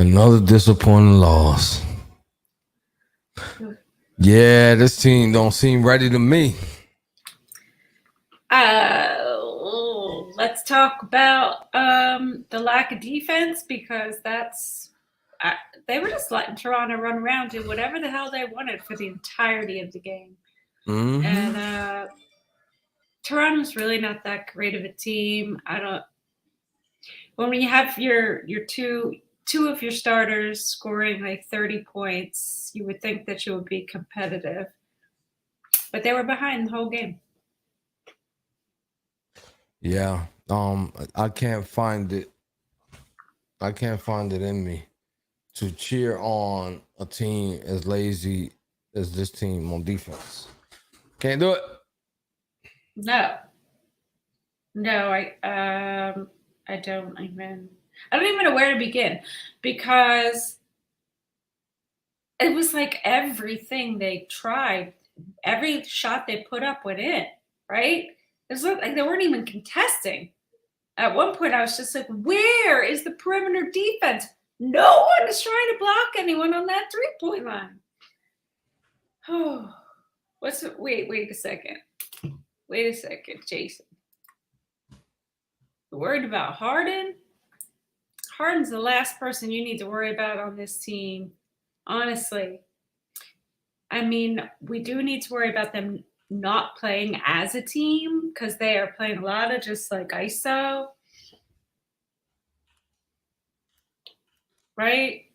Another disappointing loss. Yeah, this team don't seem ready to me. Let's talk about the lack of defense because they were just letting Toronto run around, do whatever the hell they wanted for the entirety of the game. Mm-hmm. And Toronto's really not that great of a team. When you have your two of your starters scoring like 30 points, you would think that you would be competitive. But they were behind the whole game. Yeah. I can't find it. I can't find it in me to cheer on a team as lazy as this team on defense. Can't do it. No, I don't even know where to begin because it was like everything they tried, every shot they put up went in, right? It was like they weren't even contesting. At one point, I was just like, where is the perimeter defense? No one is trying to block anyone on that 3-point line. Oh, wait a second. Wait a second, Jason. You're worried about Harden? Harden's the last person you need to worry about on this team, honestly. I mean, we do need to worry about them not playing as a team because they are playing a lot of just like ISO. Right?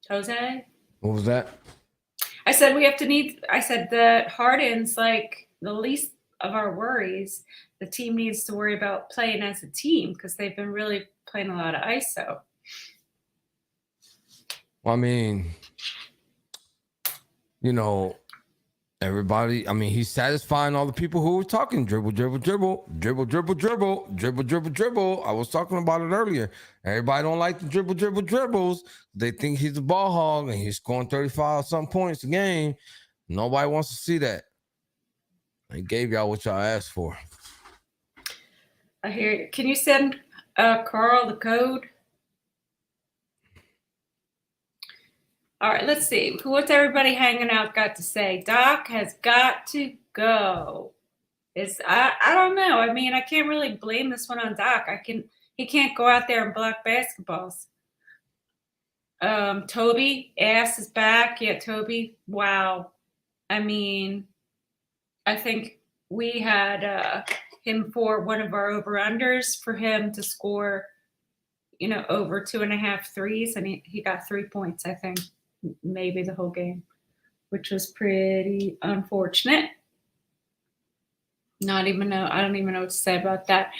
Jose? What was that? I said that Harden's like the least of our worries. The team needs to worry about playing as a team because they've been really playing a lot of ISO. Well, I mean, everybody, he's satisfying all the people who were talking dribble, dribble, dribble, dribble, dribble, dribble, dribble, dribble, dribble. I was talking about it earlier. Everybody don't like the dribble, dribble, dribbles. They think he's a ball hog and he's scoring 35-some points a game. Nobody wants to see that. I gave y'all what y'all asked for. I hear you. Can you send Carl the code? All right, let's see. What's everybody hanging out got to say? Doc has got to go. I don't know. I mean, I can't really blame this one on Doc. He can't go out there and block basketballs. Toby, ass is back. Yeah, Toby. Wow. I mean, I think we had him for one of our over-unders for him to score, over 2.5 threes, and he got 3 points, I think, maybe the whole game, which was pretty unfortunate. I don't even know what to say about that.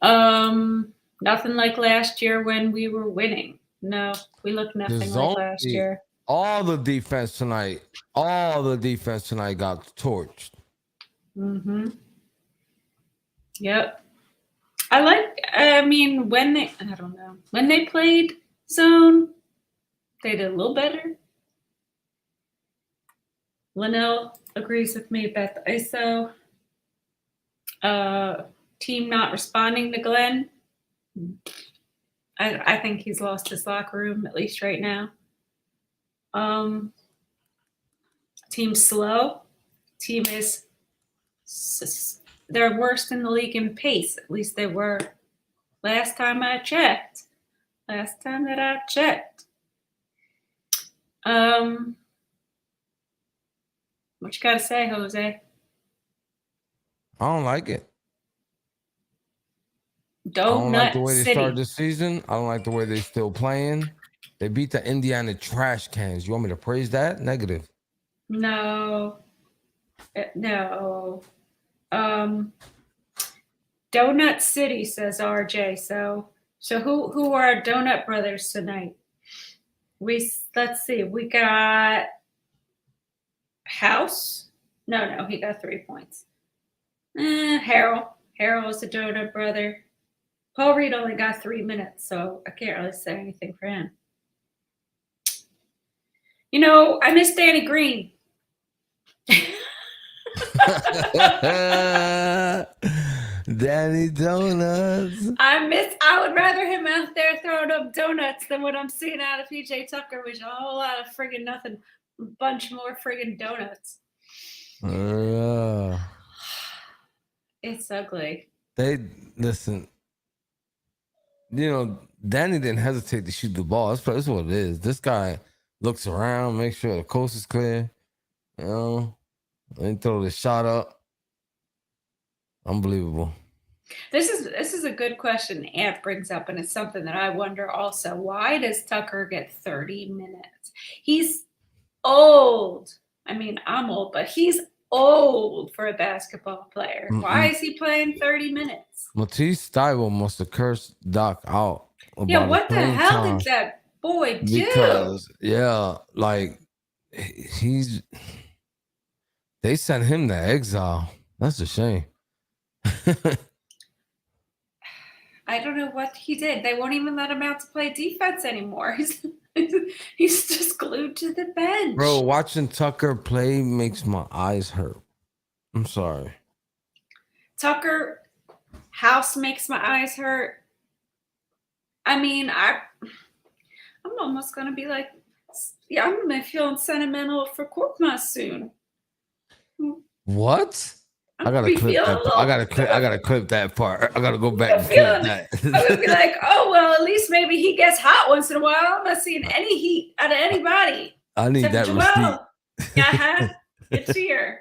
Nothing like last year when we were winning. No, we looked nothing like last year. All the defense tonight got torched. Mm-hmm. Yep. When they played zone, they did a little better. Linnell agrees with me about the ISO. Team not responding to Glenn. I think he's lost his locker room, at least right now. Team slow. Team they're worst in the league in pace. At least they were last time that I checked. What you got to say, Jose? I don't like it. I don't like the way they started the season. I don't like the way they're still playing. They beat the Indiana trash cans. You want me to praise that? Negative. No. Donut City, says RJ. So who are our Donut Brothers tonight? Let's see. We got House. No, he got 3 points. Harold is a Donut Brother. Paul Reed only got 3 minutes, so I can't really say anything for him. I miss Danny Green. Danny Donuts. I would rather him out there throwing up donuts than what I'm seeing out of PJ Tucker, which is a whole lot of friggin' nothing, a bunch more friggin' donuts. It's ugly. They listen. You know, Danny didn't hesitate to shoot the ball. That's what it is. This guy looks around, makes sure the coast is clear. You know, and throw the shot up. Unbelievable. This is a good question Ant brings up, and it's something that I wonder also. Why does Tucker get 30 minutes? He's old. I mean, I'm old, but he's old for a basketball player. Why is he playing 30 minutes? Matisse Thybulle must have cursed Doc out. Yeah, what the hell did that boy do? Because like they sent him to exile. That's a shame. I don't know what he did. They won't even let him out to play defense anymore. He's just glued to the bench. Bro, watching Tucker play makes my eyes hurt. I'm sorry. Tucker House makes my eyes hurt. I mean, I'm almost gonna be like, yeah, I'm gonna be feeling sentimental for Korkmaz soon. What? I gotta clip that. I gotta clip that part. I gotta go back and clip that. I would be like, oh well, at least maybe he gets hot once in a while. I'm not seeing any heat out of anybody. I need that receipt. Yeah, it's here.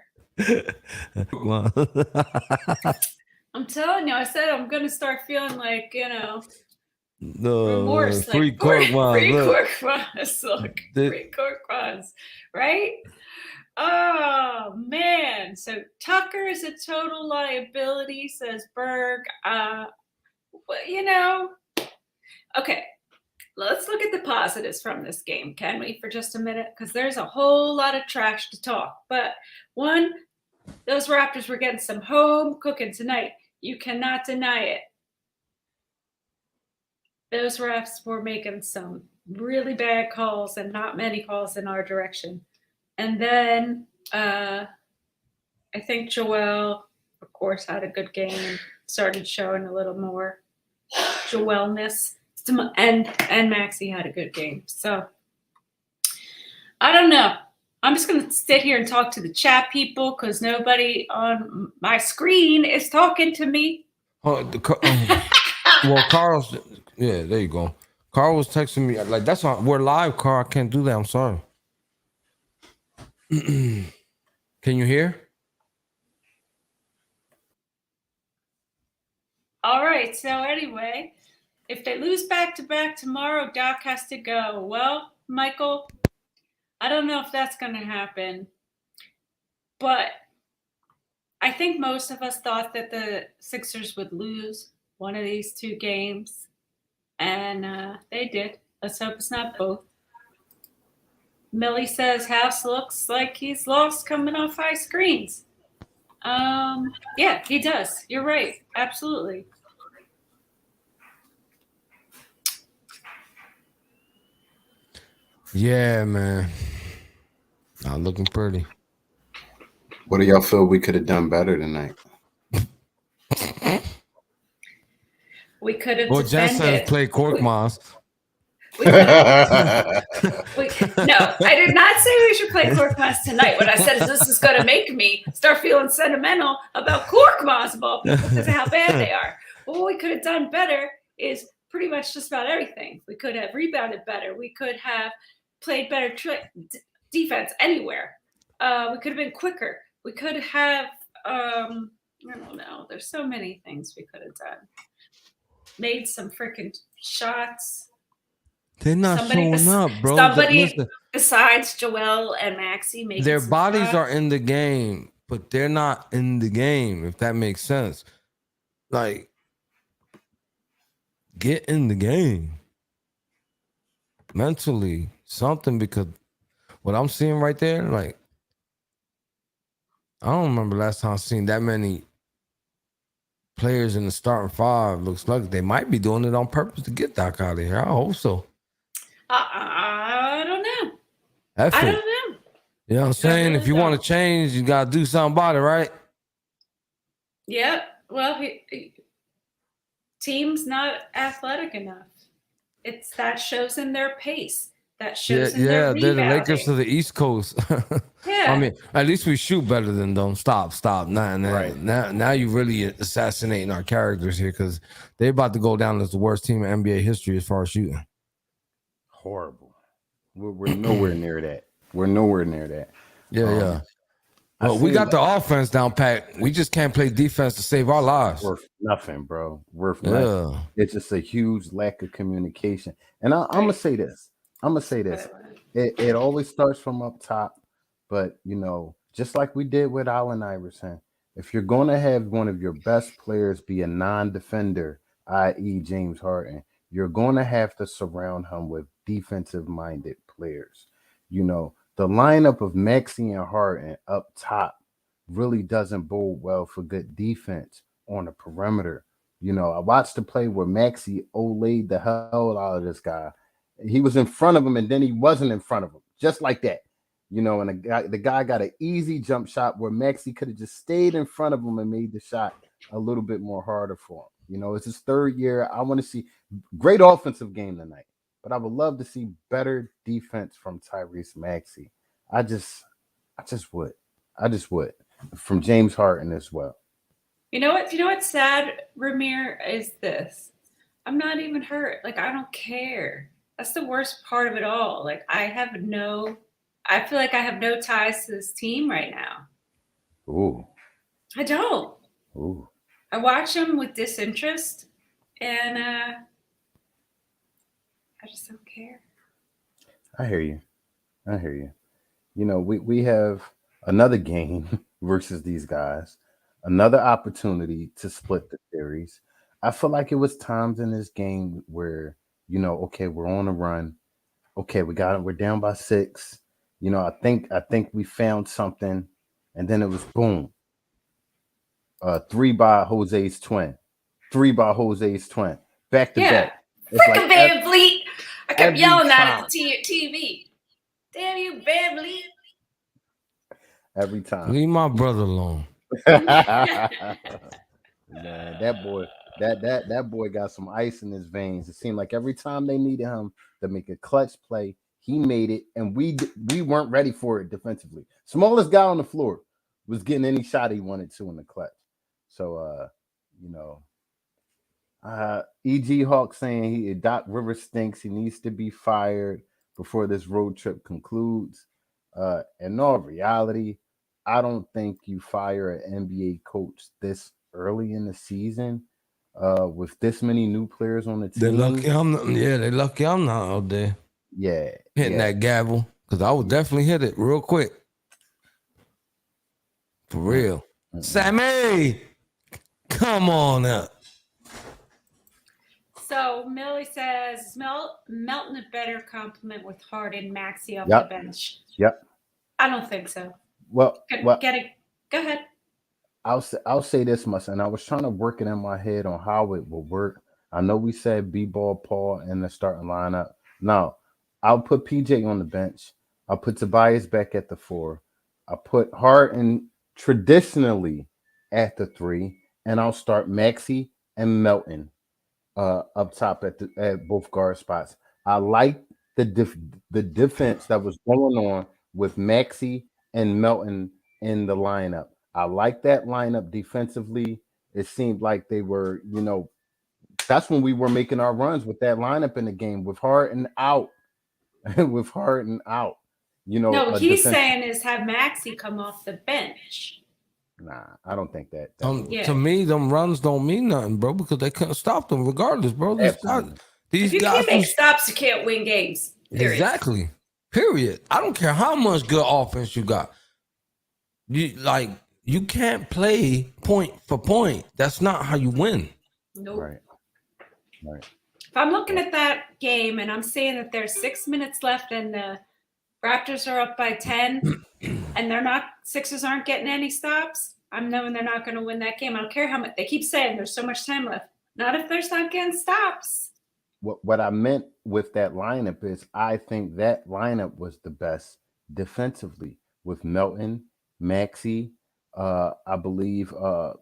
I'm telling you, I said I'm gonna start feeling like, remorse. Free Korkmaz. Free Korkmaz. Look, free Korkmaz, right? Oh man! So Tucker is a total liability, says Berg. Okay. Let's look at the positives from this game, can we, for just a minute? Because there's a whole lot of trash to talk. But one, those Raptors were getting some home cooking tonight. You cannot deny it. Those refs were making some really bad calls and not many calls in our direction. And then I think Joel, of course, had a good game, started showing a little more Joelness. And Maxey had a good game. So I don't know. I'm just going to sit here and talk to the chat people because nobody on my screen is talking to me. Well, Carl's, yeah, there you go. Carl was texting me like, that's not, we're live, Carl. I can't do that. I'm sorry. Can you hear? All right. So anyway, if they lose back-to-back tomorrow, Doc has to go. Well, Michael, I don't know if that's going to happen. But I think most of us thought that the Sixers would lose one of these two games. And they did. Let's hope it's not both. Millie says House looks like he's lost coming off high screens. Yeah, he does. You're right. Absolutely. Yeah, man. Not looking pretty. What do y'all feel we could have done better tonight? We could have. Well, Jess says play Korkmaz. No, I did not say we should play Korkmaz tonight. What I said is this is going to make me start feeling sentimental about Korkmaz ball because of how bad they are. But what we could have done better is pretty much just about everything. We could have rebounded better. We could have played better defense anywhere. We could have been quicker. We could have, I don't know. There's so many things we could have done. Made some freaking shots. They're not showing up, bro. Somebody besides Joel and Maxey making their bodies shots. are in the game, but they're not in the game, if that makes sense. Like, get in the game. Mentally, something, because what I'm seeing right there, like, I don't remember last time I've seen that many players in the starting five. Looks like they might be doing it on purpose to get Doc out of here. I hope so. I don't know. I don't know. You know what I'm saying? Really if you want to change, you got to do something about it, right? Yep. Well, team's not athletic enough. That shows in their pace. That Yeah, shows in their yeah, they're the Lakers to rebounding. the East Coast. I Yeah. mean, at least we shoot better than them. Stop. Right. Now you really assassinating our characters here because they're about to go down as the worst team in NBA history as far as shooting. Horrible. We're nowhere near that. We're nowhere near that. Yeah. I Well, we seen got the offense down pat. We just can't play defense to save our lives. worth nothing, bro. Worth nothing. Yeah. It's just a huge lack of communication. And I'm gonna say this. It always starts from up top, but just like we did with Allen Iverson, if you're going to have one of your best players be a non-defender, i.e., James Harden, you're going to have to surround him with defensive-minded players. The lineup of Maxey and Harden up top really doesn't bode well for good defense on the perimeter. I watched the play where Maxey olayed the hell out of this guy. He was in front of him, and then he wasn't in front of him, just like that. And the guy got an easy jump shot where Maxey could have just stayed in front of him and made the shot a little bit more harder for him. It's his third year. I want to see great offensive game tonight, but I would love to see better defense from Tyrese Maxey. I just would. I just would. From James Harden as well. You know what's sad, Ramir, is this. I'm not even hurt. Like, I don't care. That's the worst part of it all. Like, I feel like I have no ties to this team right now. Ooh. I don't. Ooh. I watch them with disinterest, and I just don't care. I hear you. We have another game versus these guys, another opportunity to split the series. I feel like it was times in this game where, okay, we're on a run. Okay, we're down by 6. I think we found something, and then it was boom. 3 by Jose's twin. 3 by Jose's twin. Back to back. It's like Van Vliet. I kept yelling that at the TV. Damn you, Van Vliet. Every time. Leave my brother alone. Man, that boy got some ice in his veins. It seemed like every time they needed him to make a clutch play, he made it, and we weren't ready for it defensively. Smallest guy on the floor was getting any shot he wanted to in the clutch. So, E.G. Hawk saying Doc Rivers stinks. He needs to be fired before this road trip concludes. In all reality, I don't think you fire an NBA coach this early in the season with this many new players on the team. They're lucky I'm not out there. Yeah. Hitting that gavel. Because I would definitely hit it real quick. For real. Mm-hmm. Sammy! Come on up. So Millie says Melton a better compliment with Harden, Maxey off the bench. Yep. I don't think so. Well, Go ahead. I'll say this much, and I was trying to work it in my head on how it would work. I know we said B-ball Paul in the starting lineup. Now, I'll put PJ on the bench. I'll put Tobias back at the 4. I'll put Harden traditionally at the 3, and I'll start Maxey and Melton up top at both guard spots. I like the defense that was going on with Maxey and Melton in the lineup. I like that lineup defensively. It seemed like they were, that's when we were making our runs with that lineup in the game with Harden out. With Harden out. No, what he's saying is have Maxey come off the bench. Nah, I don't think that. To me, them runs don't mean nothing, bro, because they couldn't stop them regardless, bro. These guys if you can't make stops, you can't win games. Period. Exactly. Period. I don't care how much good offense you got. You can't play point for point. That's not how you win. Nope. Right. If I'm looking at that game and I'm seeing that there's 6 minutes left and the Raptors are up by 10 and Sixers aren't getting any stops, I'm knowing they're not going to win that game. I don't care how much they keep saying there's so much time left. Not if there's not getting stops. What I meant with that lineup is I think that lineup was the best defensively with Melton, Maxey, I believe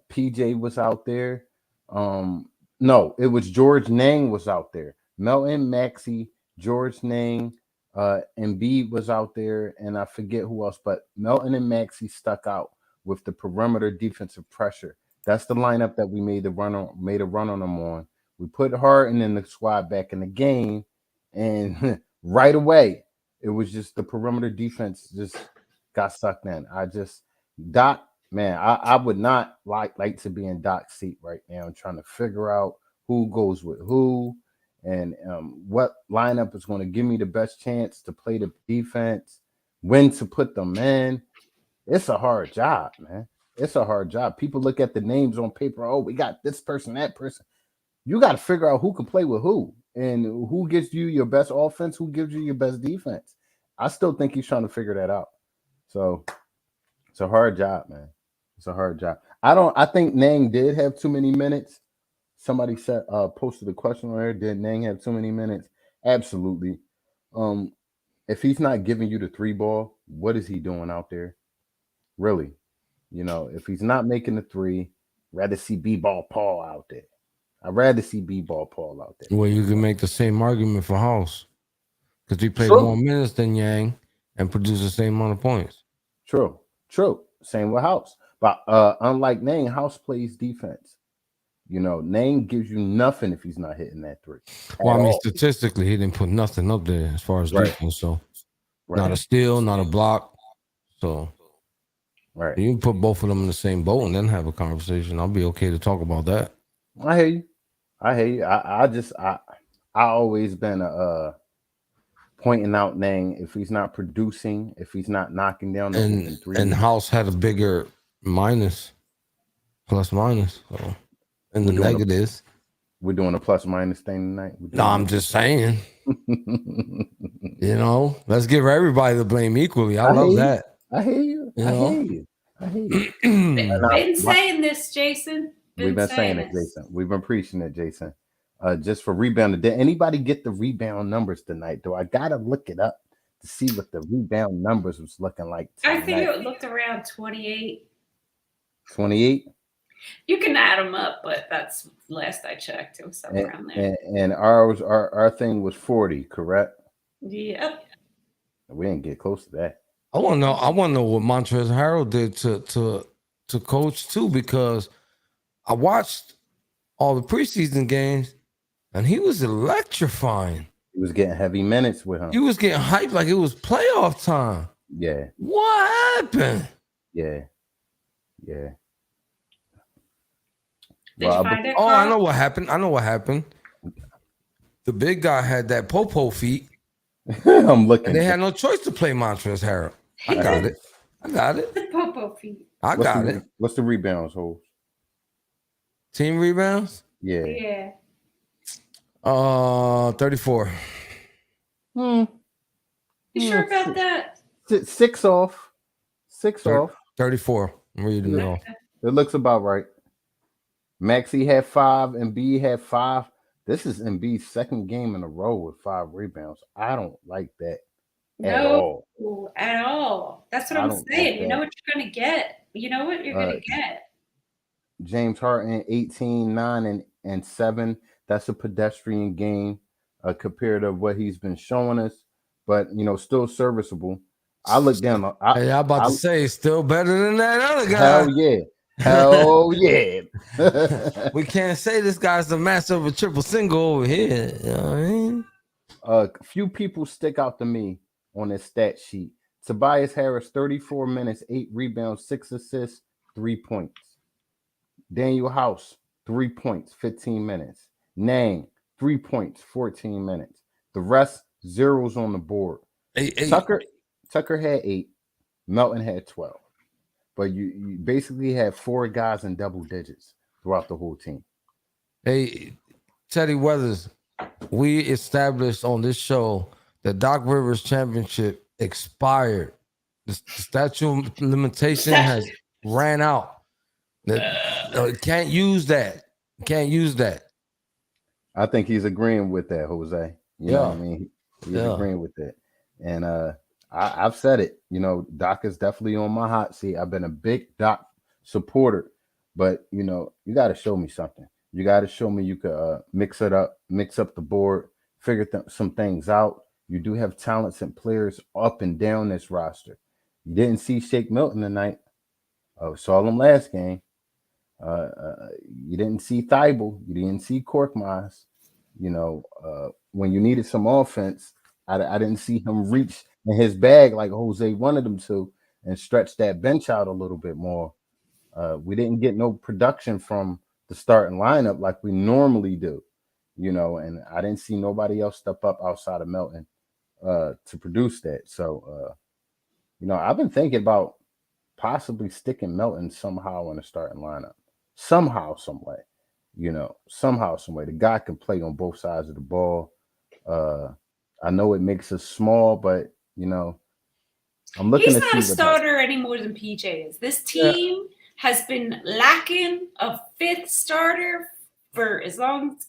PJ was out there. No, it was George Nang was out there. Melton, Maxey, George Nang, Embiid was out there, and I forget who else, but Melton and Maxey stuck out with the perimeter defensive pressure. That's the lineup that we made a run on them on. We put Harden in the squad back in the game, and right away it was just the perimeter defense just got sucked in. Doc, man, I would not like to be in Doc's seat right now and trying to figure out who goes with who and what lineup is going to give me the best chance to play the defense, when to put them in. It's a hard job, man. It's a hard job. People look at the names on paper. Oh, we got this person, that person. You got to figure out who can play with who and who gives you your best offense, who gives you your best defense. I still think he's trying to figure that out. So it's a hard job, man. It's a hard job. I think Nang did have too many minutes. Somebody said posted a question on there. Did Nang have too many minutes? Absolutely. If he's not giving you the 3 ball, what is he doing out there? Really? You know, if he's not making the 3, rather see B-ball Paul out there. I'd rather see B-ball Paul out there. Well, you can make the same argument for House because he played True. more minutes than Yang and produced the same amount of points. True. Same with House. But unlike Nang, House plays defense. You know, Nang gives you nothing if he's not hitting that 3. Well, I mean, statistically, he didn't put nothing up there as far as defense. So, not a steal, not a block. So, you can put both of them in the same boat and then have a conversation. I'll be okay to talk about that. I hear you. I always been pointing out Nang if he's not producing, if he's not knocking down the 3. And House had a bigger plus minus. So, in the negatives. We're doing a plus minus thing tonight. No, I'm just saying. You know, let's give everybody the blame equally. I love that. I hear you. I hear you. Been saying this, Jason. We've been saying it, Jason. We've been preaching it, Jason. Just for rebound. Did anybody get the rebound numbers tonight? Do I gotta look it up to see what the rebound numbers was looking like tonight? I think it looked around 28. 28? You can add them up, but that's last I checked. It was somewhere around there. And our thing was 40, correct? Yep. We didn't get close to that. I want to know what Montrezl Harrell did to coach too, because I watched all the preseason games and he was electrifying. He was getting heavy minutes with him. He was getting hyped like it was playoff time. Yeah. What happened? Yeah. Did you find it? I know what happened. The big guy had that popo feet. I'm looking. And they had no choice to play Montrezl Harrell. I got it. The popo feet. I got it. What's the rebounds, Holes? Team rebounds? Yeah. 34. You sure about that? 6 off. 6 off. 34. I'm reading it off. It looks about right. Maxey had 5 and B had 5. This is Embiid's second game in a row with 5 rebounds. I don't like that at all. At all. That's what I'm saying. You know what you're going to get. You know what you're going to get. James Harden, 18, 9, and 7. That's a pedestrian game compared to what he's been showing us, but, you know, still serviceable. I look down. I'm about to say, still better than that other guy. Hell yeah. Hell yeah. We can't say this guy's the master of a triple single over here. You know what I mean? A few people stick out to me on this stat sheet. Tobias Harris, 34 minutes, 8 rebounds, 6 assists, 3 points. Daniel House, 3 points, 15 minutes. Nang, 3 points, 14 minutes. The rest, zeros on the board. Tucker had 8. Melton had 12. But you basically had 4 guys in double digits throughout the whole team. Hey, Teddy Weathers, we established on this show that Doc Rivers championship expired. The statute of limitation has ran out. Can't use that. Can't use that. I think he's agreeing with that, Jose. You know what I mean? He's agreeing with that. And I've said it. You know, Doc is definitely on my hot seat. I've been a big Doc supporter, but you know, you got to show me something. You got to show me you could mix up the board, figure some things out. You do have talents and players up and down this roster. You didn't see Shake Milton tonight. Saw him last game. You didn't see Thibault. You didn't see Korkmaz. You know, when you needed some offense, I didn't see him reach in his bag like Jose wanted him to and stretch that bench out a little bit more. We didn't get no production from the starting lineup like we normally do, you know, and I didn't see nobody else step up outside of Melton to produce that. So, you know, I've been thinking about possibly sticking Melton somehow in the starting lineup, somehow, some way, you know, somehow, some way. The guy can play on both sides of the ball. I know it makes us small, but you know, I'm looking He's to not see a what starter any more than PJ is. This team has been lacking a fifth starter for as long as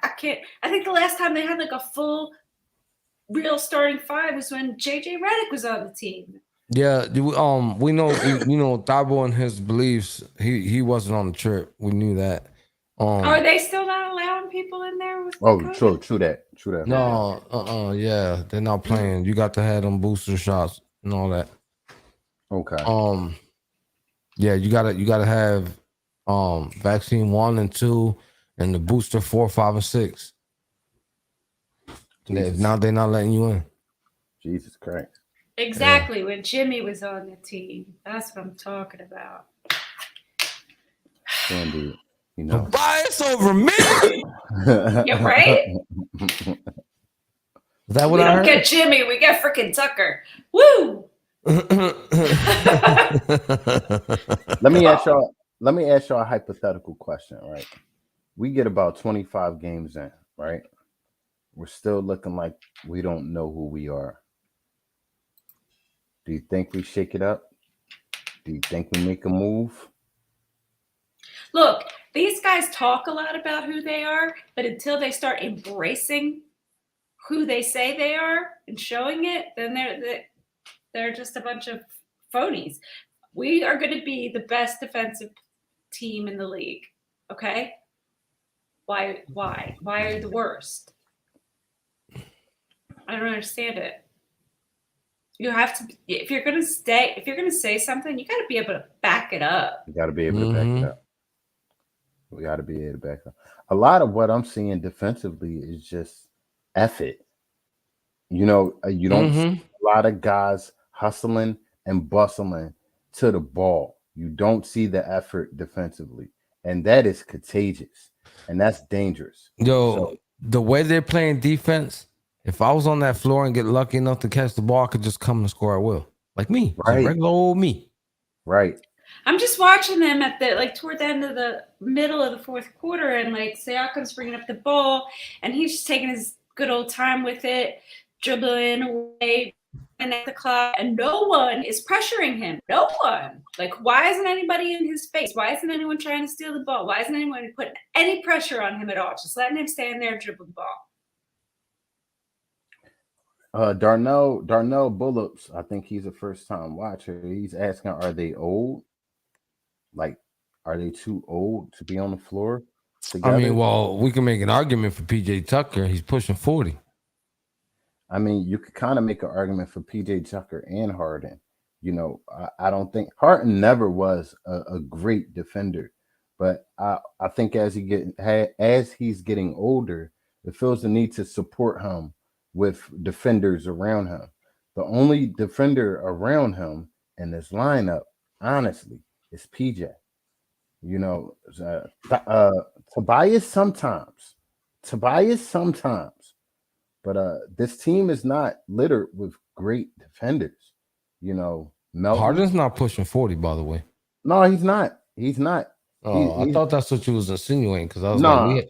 I can't. I think the last time they had like a full, real starting five was when JJ Redick was on the team. Yeah, we know Thibault and his beliefs. He wasn't on the trip. We knew that. Are they still not allowing people in there with true that. No, yeah, they're not playing. You got to have them booster shots and all that. Okay. Yeah, you gotta have vaccine 1 and 2 and the booster 4, 5, and 6. If not, they're not letting you in. Jesus Christ. Exactly, when Jimmy was on the team. That's what I'm talking about. Sandy, you know. Bias over me. Yeah, right? Is that what we I don't heard? get Jimmy, we get freaking Tucker. Woo! Let me ask y'all a hypothetical question, right? We get about 25 games in, right? We're still looking like we don't know who we are. Do you think we shake it up? Do you think we make a move? Look, these guys talk a lot about who they are, but until they start embracing who they say they are and showing it, then they're just a bunch of phonies. We are going to be the best defensive team in the league. Okay? Why are the worst? I don't understand it. You have to, if you're going to say something, you got to be able to back it up. You got to be able to back it up. We got to be able to back up. A lot of what I'm seeing defensively is just effort. You know, you don't see a lot of guys hustling and bustling to the ball. You don't see the effort defensively, and that is contagious, and that's dangerous. Yo, the way they're playing defense, if I was on that floor and get lucky enough to catch the ball, I could just come and score at will. Like me. Right. Just regular old me. Right. I'm just watching them at toward the end of the middle of the fourth quarter, and Siakam's bringing up the ball, and he's just taking his good old time with it, dribbling away and at the clock, and no one is pressuring him. No one. Why isn't anybody in his face? Why isn't anyone trying to steal the ball? Why isn't anyone putting any pressure on him at all? Just letting him stand there and dribble the ball. Darnell Bullops, I think he's a first-time watcher. He's asking, are they old? Are they too old to be on the floor together? I mean, well, we can make an argument for PJ Tucker. He's pushing 40. I mean, you could kind of make an argument for PJ Tucker and Harden. You know, I don't think Harden never was a great defender, but I think as he's getting older, it feels the need to support him with defenders around him. The only defender around him in this lineup, honestly, is PJ. You know, Tobias sometimes, but this team is not littered with great defenders. You know, Melton. Harden's not pushing 40, by the way. No, he's not. He's not. I thought that's what you was insinuating, because I was like,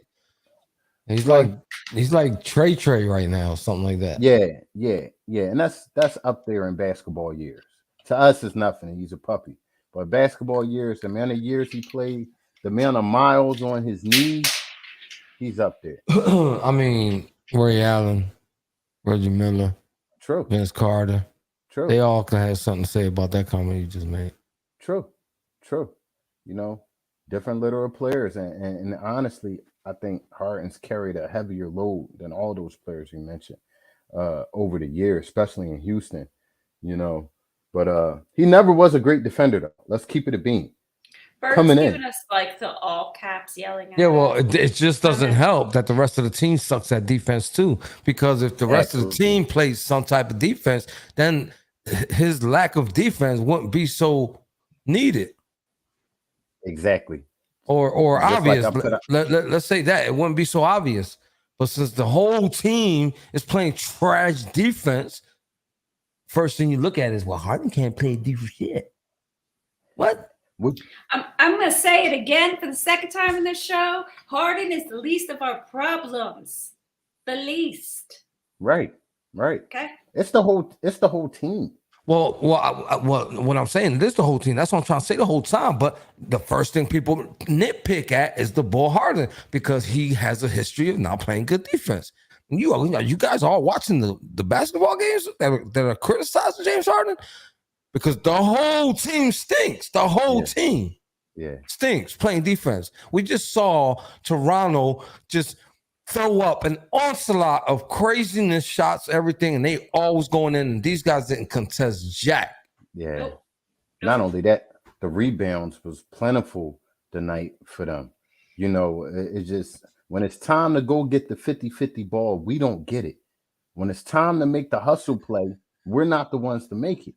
he's like Trey right now, something like that. Yeah, and that's up there in basketball years. To us, it's nothing. He's a puppy. But basketball years, the amount of years he played, the amount of miles on his knees, he's up there. I mean, Ray Allen, Reggie Miller, true, Vince Carter, true. They all can have something to say about that comment you just made. True. you know, different little players, and honestly, I think Harden's carried a heavier load than all those players you mentioned over the years, especially in Houston, you know. But he never was a great defender, though. Let's keep it a beam. Bert's Coming giving in, us like the all caps yelling at Yeah, well, us. it just doesn't help that the rest of the team sucks at defense too. Because if the rest of the absolutely, team plays some type of defense, then his lack of defense wouldn't be so needed exactly. or Just like obvious. I put out, Let's say that it wouldn't be so obvious. But since the whole team is playing trash defense, first thing you look at is, well, Harden can't play defense shit. What? I'm going to say it again for the second time in this show. Harden is the least of our problems. The least. right. Okay. It's the whole team. Well, what I'm saying, this the whole team. That's what I'm trying to say the whole time. But the first thing people nitpick at is the Bull Harden because he has a history of not playing good defense. And you guys are all watching the basketball games that are criticizing James Harden because the whole team stinks. The whole team stinks playing defense. We just saw Toronto just throw up an onslaught of craziness, shots, everything, and they always going in. And these guys didn't contest jack. Yeah. Nope. Not only that, the rebounds was plentiful tonight for them. You know, it's just when it's time to go get the 50-50 ball, we don't get it. When it's time to make the hustle play, we're not the ones to make it.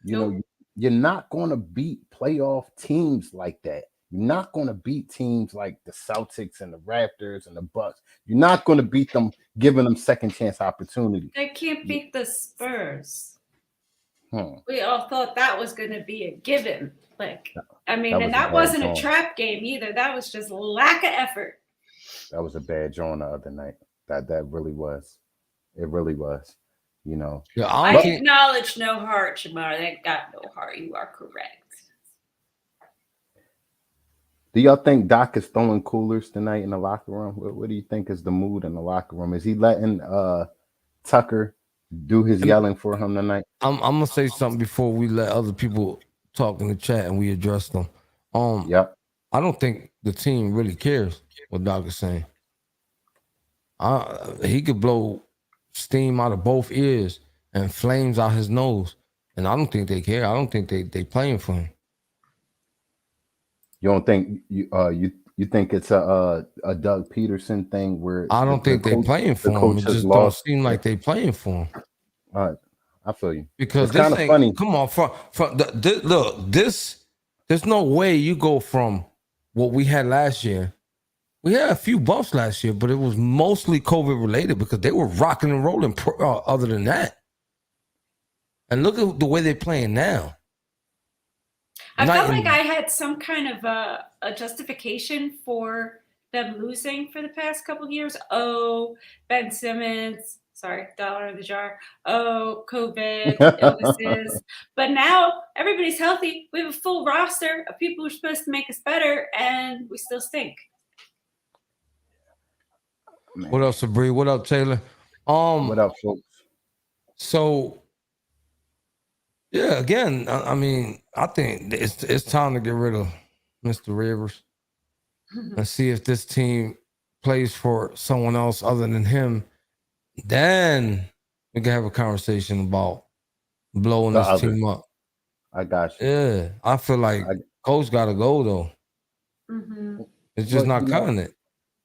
You know, you're not going to beat playoff teams like that. You're not going to beat teams like the Celtics and the Raptors and the Bucks. You're not going to beat them, giving them second chance opportunities. They can't beat the Spurs. We all thought that was going to be a given. Like, I mean, that wasn't a trap game either. That was just lack of effort. That was a bad drawing the other night. That really was. It really was. You know. Yeah, I acknowledge no heart, Shamar. They got no heart. You are correct. Do y'all think Doc is throwing coolers tonight in the locker room? What do you think is the mood in the locker room? Is he letting Tucker do his yelling for him tonight? I'm gonna say something before we let other people talk in the chat and we address them. Yep. I don't think the team really cares what Doc is saying. He could blow steam out of both ears and flames out his nose, and I don't think they care. I don't think they playing for him. You don't think you think it's a Doug Peterson thing where I don't think they're playing for him. It just don't seem like they playing for him. All right, I feel you. Because it's kind of funny. Come on, look, this. There's no way you go from what we had last year. We had a few bumps last year, but it was mostly COVID related because they were rocking and rolling. Other than that, and look at the way they're playing now. I felt like I had some kind of a justification for them losing for the past couple of years. Oh, Ben Simmons, sorry, dollar in the jar. Oh, COVID, illnesses. But now everybody's healthy. We have a full roster of people who are supposed to make us better, and we still stink. Man. What up, Sabri? What up, Taylor? What up, folks? So, yeah, again, I mean, I think it's time to get rid of Mr. Rivers and see if this team plays for someone else other than him. Then we can have a conversation about blowing this team up. I got you. Yeah, I feel like Coach got to go though. Mm-hmm. It's just not cutting it.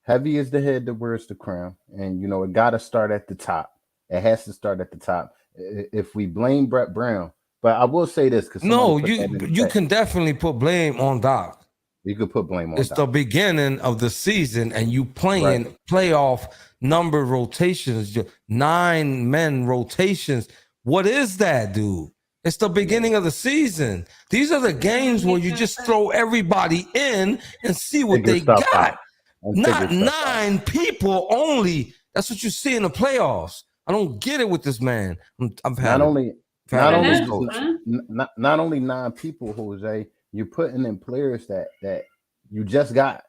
Heavy is the head that wears the crown, and you know it got to start at the top. It has to start at the top. If we blame Brett Brown, but I will say this because you can definitely put blame on Doc. You could put blame on. It's Doc. The beginning of the season, and you playing playoff number rotations, 9 men rotations. What is that, dude? It's the beginning of the season. These are the games where you just throw everybody in and see what they got. Not 9 people only. That's what you see in the playoffs. I don't get it with this man. Not only 9 people, Jose. You're putting in players that you just got.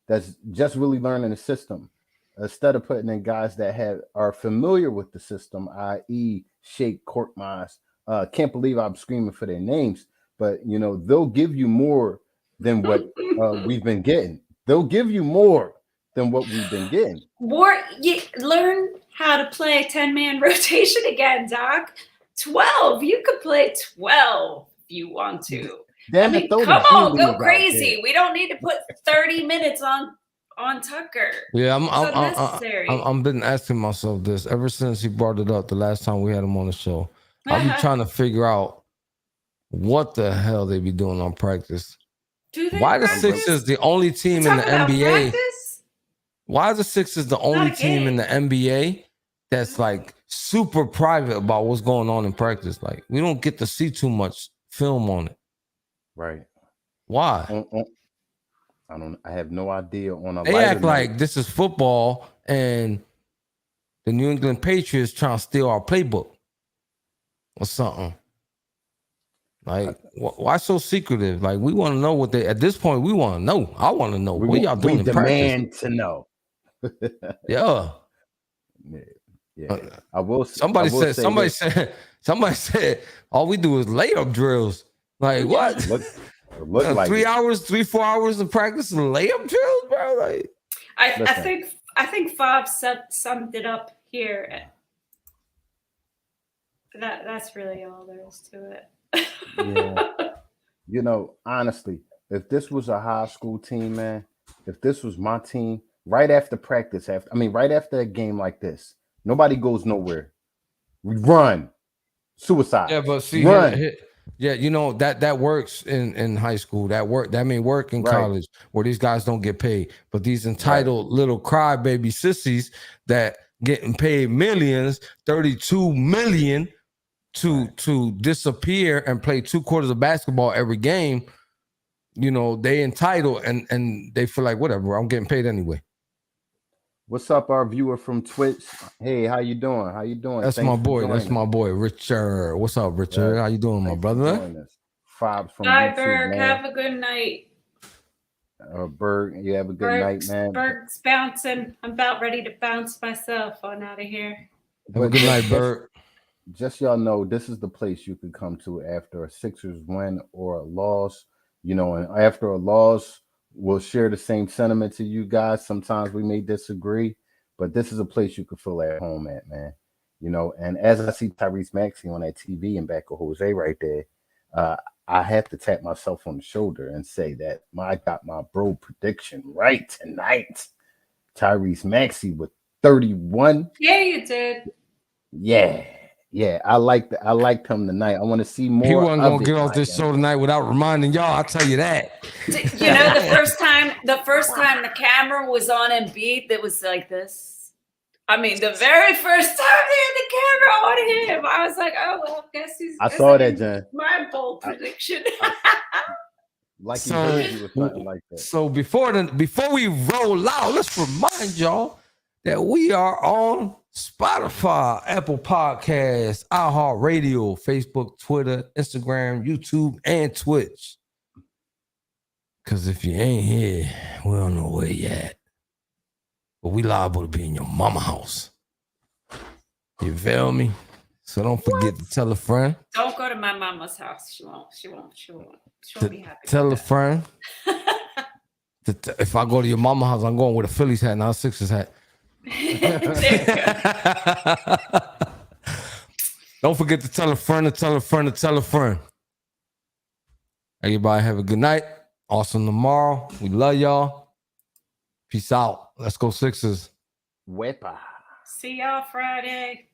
That's just really learning the system. Instead of putting in guys that are familiar with the system, i.e., Shake, Korkmaz. Can't believe I'm screaming for their names, but you know they'll give you more than what we've been getting. They'll give you more than what we've been getting. Learn how to play 10-man rotation again, Doc. 12. You could play 12 if you want to. Damn it, throw come the G on, go League out crazy. there. We don't need to put 30 minutes on Tucker. Yeah, unnecessary. I've been asking myself this ever since he brought it up the last time we had him on the show. I've been trying to figure out what the hell they be doing on practice. Do they Why practice? the Sixers the only team in the NBA? Practice? Why are the Sixers the only team in the NBA that's like super private about what's going on in practice? Like we don't get to see too much film on it. Right. Why? I have no idea. On a they lighter act note, like this is football and the New England Patriots trying to steal our playbook or something. Like, why so secretive? Like, we want to know what they. At this point, we want to know. I want to know what y'all doing in practice. We demand to know. Yeah. Yeah. I will. Somebody said, all we do is layup drills. Like what? Look like 4 hours of practice and layup drills, bro. Like, I think Fob summed it up here. That's really all there is to it. Yeah. You know, honestly, if this was a high school team, man, if this was my team, right after practice, right after a game like this, nobody goes nowhere. We run. Suicide. Yeah, but see, run. Yeah, you know that works in high school. That may work in college where these guys don't get paid. But these entitled little crybaby sissies that getting paid millions, 32 million to disappear and play 2 quarters of basketball every game. You know, they entitled and they feel like whatever, I'm getting paid anyway. What's up, our viewer from Twitch? Hey, how you doing? How you doing? That's my boy. That's my boy, Richard. What's up, Richard? How you doing, my brother? Fobs from Bye, YouTube, Berg. man. Have a good night. Berg, you have a good night, man. Berg's bouncing. I'm about ready to bounce myself on out of here. Have a good night, Berg. Just y'all know, this is the place you can come to after a Sixers win or a loss. You know, and after a loss, we'll share the same sentiment to you guys. Sometimes we may disagree, but this is a place you can feel at home at, man. You know, and as I see Tyrese Maxey on that TV and back of Jose right there, I have to tap myself on the shoulder and say that I got my bro prediction right tonight. Tyrese Maxey with 31. Yeah, you did. Yeah, I liked him tonight. I want to see more. He wasn't gonna get off this show tonight without reminding y'all. I'll tell you that. You know, the first time the camera was on Embiid, that was like this. I mean, the very first time they had the camera on him, I was like, oh well, guess he's. I saw that, Jen. My bold prediction. Like he heard you or something like that. So before we roll out, let's remind y'all that we are on Spotify, Apple Podcasts, iHeartRadio, Facebook, Twitter, Instagram, YouTube, and Twitch. Because if you ain't here, we don't know where you at. But we liable to be in your mama house. You feel me? So don't forget to tell a friend. Don't go to my mama's house. She won't be happy. Tell a friend. If I go to your mama's house, I'm going with a Phillies hat, not a Sixers hat. Don't forget to tell a friend to tell a friend to tell a friend. Everybody have a good night. Awesome tomorrow. We love y'all. Peace out. Let's go Sixers. Wepa. See y'all Friday.